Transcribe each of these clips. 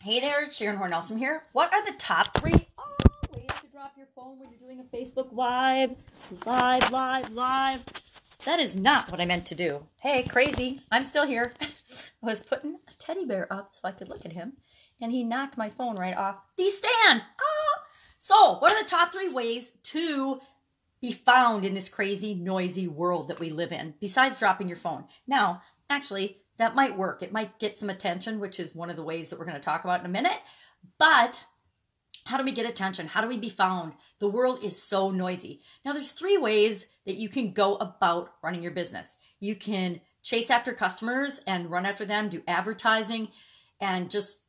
Hey there, it's Sharon Horne-Ellstrom here. What are the top 3 ways to drop your phone when you're doing a Facebook Live? That is not what I meant to do. Hey, crazy, I'm still here. I was putting a teddy bear up so I could look at him, and he knocked my phone right off the stand. So, what are the top 3 ways to be found in this crazy, noisy world that we live in, besides dropping your phone? Now, actually, that might work. It might get some attention, which is one of the ways that we're going to talk about in a minute. But how do we get attention? How do we be found? The world is so noisy. Now, there's 3 ways that you can go about running your business. You can chase after customers and run after them, do advertising, and just,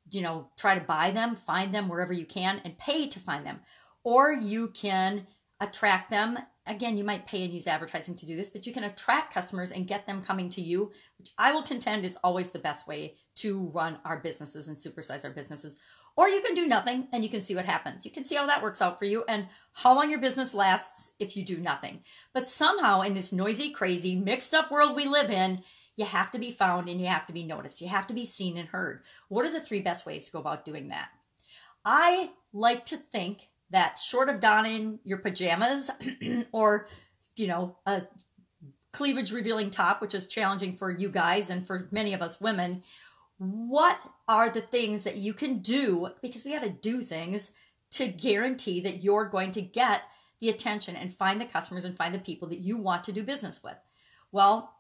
try to buy them, find them wherever you can, and pay to find them. Or you can attract them. Again, you might pay and use advertising to do this, but you can attract customers and get them coming to you, which I will contend is always the best way to run our businesses and supersize our businesses. Or you can do nothing and you can see what happens. You can see how that works out for you and how long your business lasts if you do nothing. But somehow in this noisy, crazy, mixed up world we live in, you have to be found and you have to be noticed. You have to be seen and heard. What are the 3 best ways to go about doing that? I like to think that short of donning your pajamas or, a cleavage revealing top, which is challenging for you guys and for many of us women, what are the things that you can do, because we got to do things to guarantee that you're going to get the attention and find the customers and find the people that you want to do business with? Well,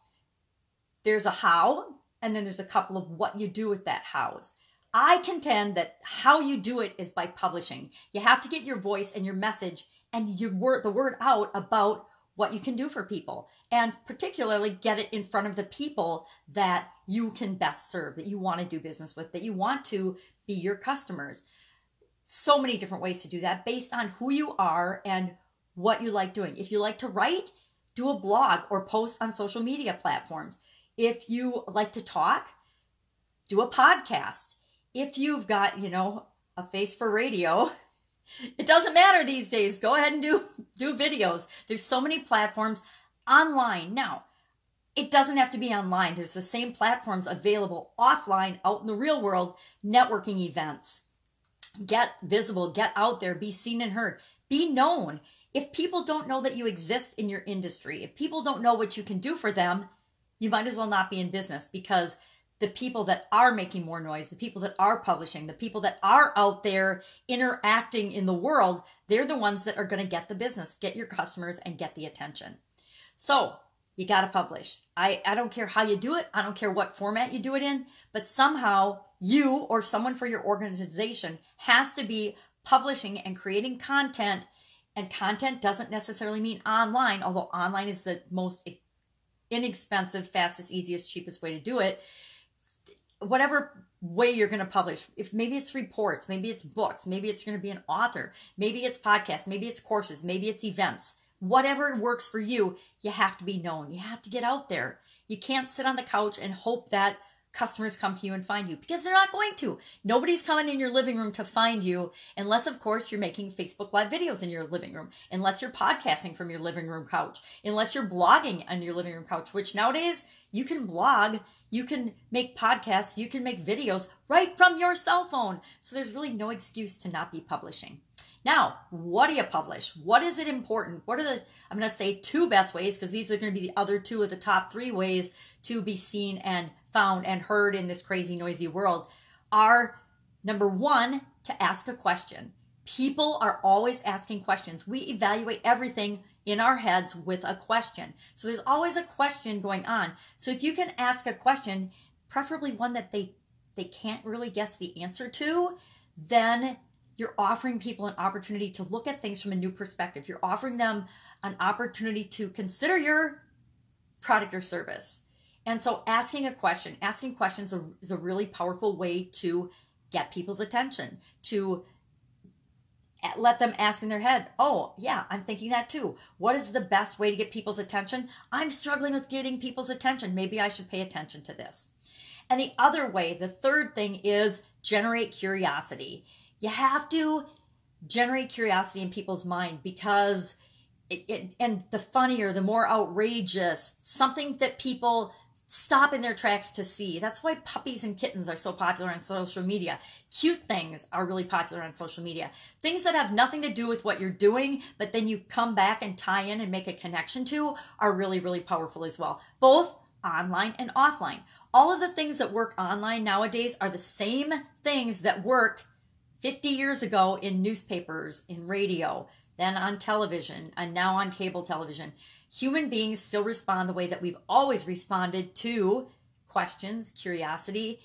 there's a how, and then there's a couple of what you do with that hows. I contend that how you do it is by publishing. You have to get your voice and your message and the word out about what you can do for people, and particularly get it in front of the people that you can best serve, that you want to do business with, that you want to be your customers. So many different ways to do that based on who you are and what you like doing. If you like to write, do a blog or post on social media platforms. If you like to talk, do a podcast. If you've got, a face for radio, it doesn't matter these days. Go ahead and do videos. There's so many platforms online. Now, it doesn't have to be online. There's the same platforms available offline, out in the real world, networking events. Get visible, get out there, be seen and heard, be known. If people don't know that you exist in your industry, if people don't know what you can do for them, you might as well not be in business, because the people that are making more noise, the people that are publishing, the people that are out there interacting in the world, they're the ones that are going to get the business, get your customers, and get the attention. So you got to publish. I don't care how you do it. I don't care what format you do it in, but somehow you or someone for your organization has to be publishing and creating content. And content doesn't necessarily mean online, although online is the most inexpensive, fastest, easiest, cheapest way to do it. Whatever way you're going to publish, if maybe it's reports, maybe it's books, maybe it's going to be an author, maybe it's podcasts, maybe it's courses, maybe it's events, whatever works for you, you have to be known. You have to get out there. You can't sit on the couch and hope that customers come to you and find you, because they're not going to. Nobody's coming in your living room to find you unless, of course, you're making Facebook Live videos in your living room, unless you're podcasting from your living room couch, unless you're blogging on your living room couch, which nowadays you can blog, you can make podcasts, you can make videos right from your cell phone. So there's really no excuse to not be publishing. Now, what do you publish? What is it important? What are I'm going to say 2 best ways, because these are going to be the other 2 of the top 3 ways to be seen and found and heard in this crazy, noisy world, are number 1, to ask a question. People are always asking questions. We evaluate everything in our heads with a question. So there's always a question going on. So if you can ask a question, preferably one that they can't really guess the answer to, then you're offering people an opportunity to look at things from a new perspective. You're offering them an opportunity to consider your product or service. And so asking questions is a really powerful way to get people's attention, to let them ask in their head, oh, yeah, I'm thinking that too. What is the best way to get people's attention? I'm struggling with getting people's attention. Maybe I should pay attention to this. And the other way, the 3rd thing, is generate curiosity. You have to generate curiosity in people's mind, because and the funnier, the more outrageous, something that people stop in their tracks to see. That's why puppies and kittens are so popular on social media. Cute things are really popular on social media. Things that have nothing to do with what you're doing, but then you come back and tie in and make a connection to are really, really powerful as well. Both online and offline. All of the things that work online nowadays are the same things that worked 50 years ago in newspapers, in radio, then on television, and now on cable television. Human beings still respond the way that we've always responded to questions, curiosity,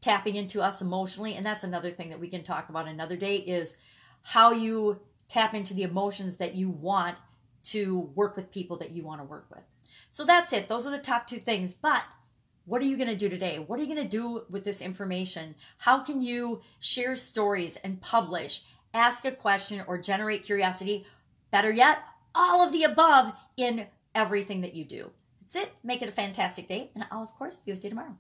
tapping into us emotionally. And that's another thing that we can talk about another day, is how you tap into the emotions that you want to work with people that you want to work with. So that's it. Those are the top 2 things. But what are you going to do today? What are you going to do with this information? How can you share stories and publish, ask a question, or generate curiosity? Better yet, all of the above in everything that you do. That's it. Make it a fantastic day, and I'll, of course, be with you tomorrow.